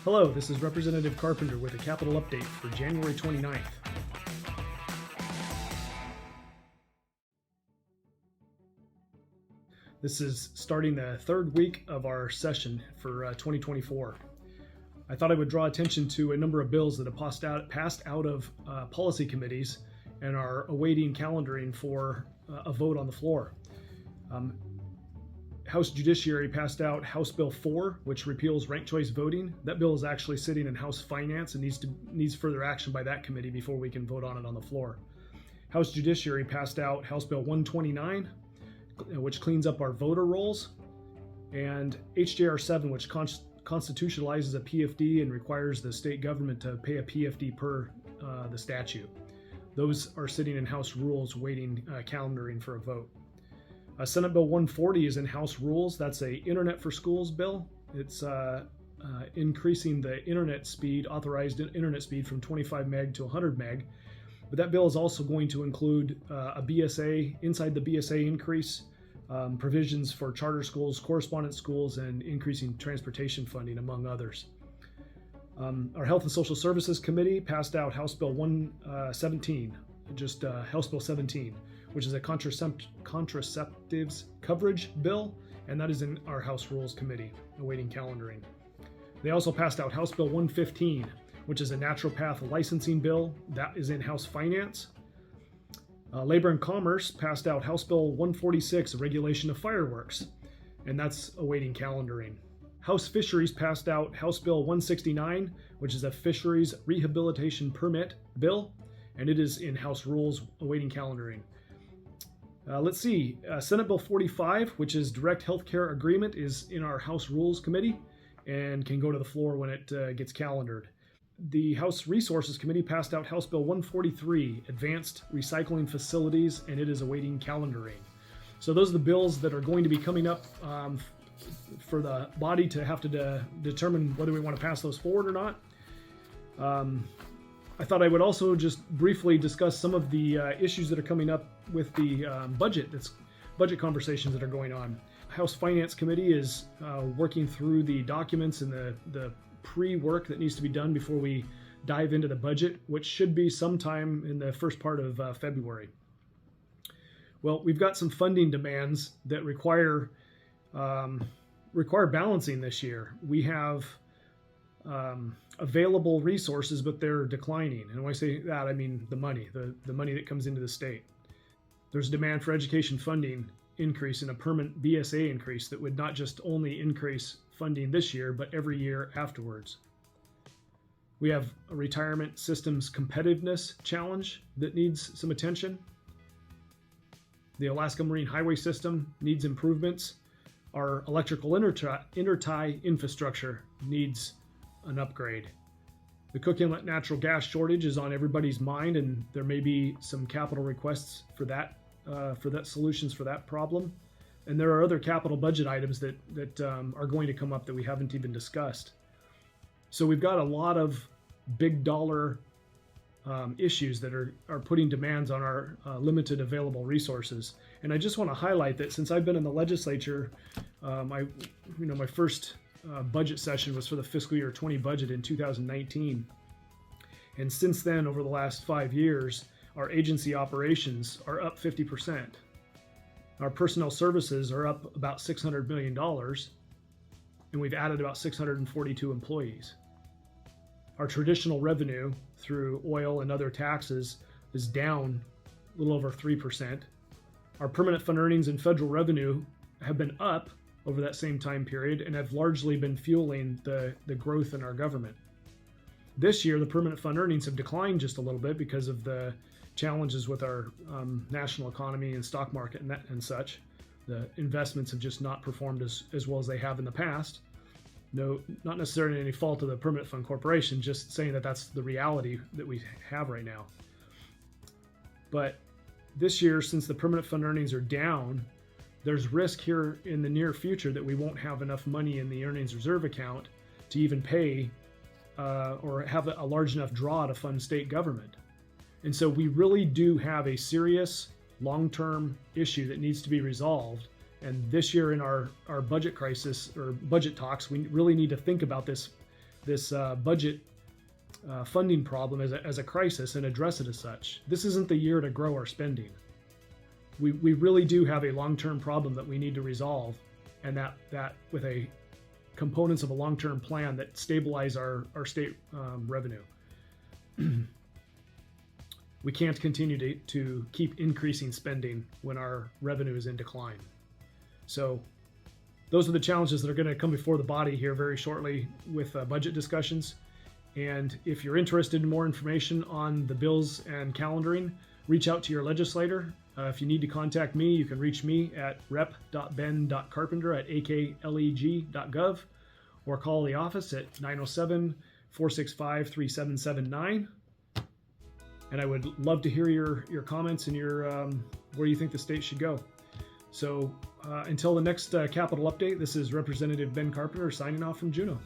Hello, this is Representative Carpenter with a capital update for January 29th. This is starting the third week of our session for 2024. I thought I would draw attention to a number of bills that have passed out of policy committees and are awaiting calendaring for a vote on the floor. House Judiciary passed out House Bill 4, which repeals ranked choice voting. That bill is actually sitting in House Finance and needs further action by that committee before we can vote on it on the floor. House Judiciary passed out House Bill 129, which cleans up our voter rolls, and HJR 7, which constitutionalizes a PFD and requires the state government to pay a PFD per the statute. Those are sitting in House Rules waiting calendaring for a vote. Senate Bill 140 is in House Rules. That's a Internet for Schools bill. It's increasing the internet speed, authorized internet speed from 25 meg to 100 meg. But that bill is also going to include a BSA, inside the BSA increase, provisions for charter schools, correspondence schools, and increasing transportation funding, among others. Our Health and Social Services Committee passed out House Bill 117, House Bill 17, which is a contraceptives coverage bill, and that is in our House Rules Committee, awaiting calendaring. They also passed out House Bill 115, which is a naturopath licensing bill. That is in House Finance. Labor and Commerce passed out House Bill 146, a regulation of fireworks, and that's awaiting calendaring. House Fisheries passed out House Bill 169, which is a fisheries rehabilitation permit bill, and it is in House Rules awaiting calendaring. Let's see, Senate Bill 45, which is direct healthcare agreement, is in our House Rules Committee and can go to the floor when it gets calendared. The House Resources Committee passed out House Bill 143, advanced recycling facilities, and it is awaiting calendaring. So those are the bills that are going to be coming up for the body to have to determine whether we want to pass those forward or not. I thought I would also just briefly discuss some of the issues that are coming up with the budget conversations that are going on. House Finance Committee is working through the documents and the pre-work that needs to be done before we dive into the budget, which should be sometime in the first part of February. Well, we've got some funding demands that require balancing this year. We have available resources, but they're declining. And when I say that, I mean the money that comes into the state. There's demand for education funding increase and a permanent BSA increase that would not just only increase funding this year, but every year afterwards. We have a retirement systems competitiveness challenge that needs some attention. The Alaska Marine Highway System needs improvements. Our electrical intertie infrastructure needs an upgrade. The Cook Inlet natural gas shortage is on everybody's mind, and there may be some capital requests for that solutions for that problem. And there are other capital budget items that are going to come up that we haven't even discussed. So we've got a lot of big dollar issues that are putting demands on our limited available resources. And I just want to highlight that since I've been in the legislature, my first budget session was for the fiscal year 20 budget in 2019. And since then, over the last 5 years, our agency operations are up 50%. Our personnel services are up about $600 million, and we've added about 642 employees. Our traditional revenue through oil and other taxes is down a little over 3%. Our permanent fund earnings and federal revenue have been up over that same time period and have largely been fueling the growth in our government. This year, the permanent fund earnings have declined just a little bit because of the challenges with our national economy and stock market and such. The investments have just not performed as well as they have in the past. No, not necessarily any fault of the Permanent Fund Corporation, just saying that that's the reality that we have right now. But this year, since the permanent fund earnings are down, there's risk here in the near future that we won't have enough money in the earnings reserve account to even pay or have a large enough draw to fund state government. And so we really do have a serious long-term issue that needs to be resolved. And this year in our budget crisis or budget talks, we really need to think about this this budget funding problem as a crisis and address it as such. This isn't the year to grow our spending. We really do have a long-term problem that we need to resolve, and that with a components of a long-term plan that stabilize our state revenue. We can't continue to keep increasing spending when our revenue is in decline. So those are the challenges that are going to come before the body here very shortly with budget discussions. And if you're interested in more information on the bills and calendaring, reach out to your legislator. If you need to contact me, you can reach me at rep.ben.carpenter@akleg.gov or call the office at 907-465-3779. And I would love to hear your comments and your where you think the state should go. So until the next Capital Update, this is Representative Ben Carpenter signing off from Juneau.